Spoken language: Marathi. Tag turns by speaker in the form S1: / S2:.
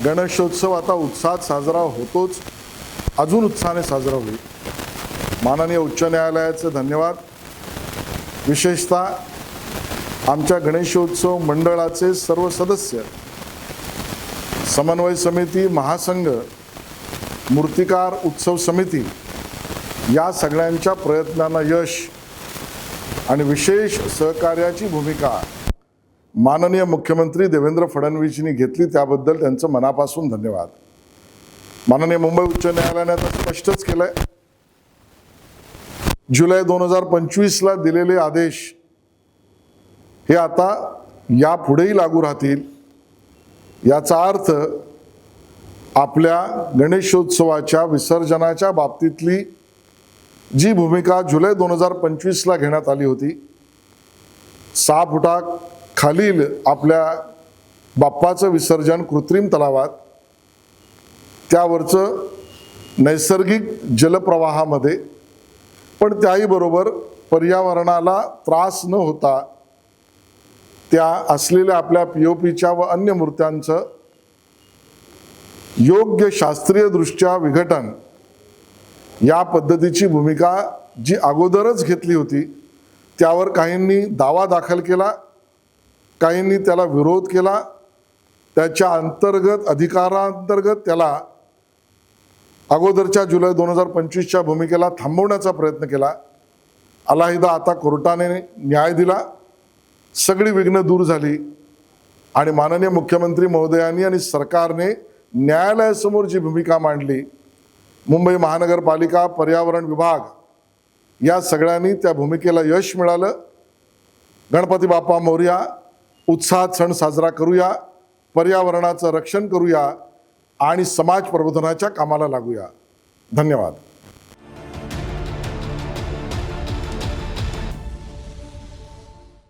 S1: गणेशोत्सव आता उत्साहात साजरा होतोच, अजून उत्साहाने साजरा होईल। माननीय उच्च न्यायालयाचे धन्यवाद। विशेषतः आमच्या गणेशोत्सव मंडळाचे सर्व सदस्य, समन्वय समिती, महासंघ, मूर्तिकार उत्सव समिती या सगळ्यांच्या प्रयत्नांना यश आणि विशेष सहकार्याची भूमिका माननीय मुख्यमंत्री देवेंद्र फडणवीसजींनी घेतली, त्याबद्दल त्यांचं मनापासून धन्यवाद। माननीय मुंबई उच्च न्यायालयाने आता स्पष्टच केलंय, जुलै 2025 ला दिलेले आदेश हे आता यापुढेही लागू राहतील। याचा अर्थ आपल्या गणेशोत्सवाच्या विसर्जनाच्या बाबतीतली जी भूमिका जुलै 2025 ला घेण्यात आली होती, 6 फुटाखालील आपल्या बाप्पाचं विसर्जन कृत्रिम तलावात, त्यावरचं नैसर्गिक जलप्रवाहामध्ये, पण त्याही बरोबर पर्यावरणाला त्रास न होता त्या असलेल्या आपल्या POPच्या व अन्य मूर्त्यांचं योग्य शास्त्रीय दृष्ट्या विघटन, या पद्धतीची भूमिका जी अगोदरच घेतली होती, त्यावर काहींनी दावा दाखल केला, काहींनी त्याला विरोध केला, त्याच्या अंतर्गत अधिकारांतर्गत त्याला अगोदरच्या जुलै 2025च्या भूमिकेला थांबवण्याचा प्रयत्न केला। अलाहिदा आता कोर्टाने न्याय दिला, सगळी विघ्न दूर झाली आणि माननीय मुख्यमंत्री महोदयांनी आणि सरकारने न्यायालयासमोर जी भूमिका मांडली, मुंबई महानगरपालिका, पर्यावरण विभाग या सगळ्यांनी त्या भूमिकेला यश मिळालं। गणपती बाप्पा मोरया, उत्साहात सण साजरा करूया, पर्यावरणाचं रक्षण करूया आणि समाज प्रबोधनाच्या कामाला लागूया। धन्यवाद।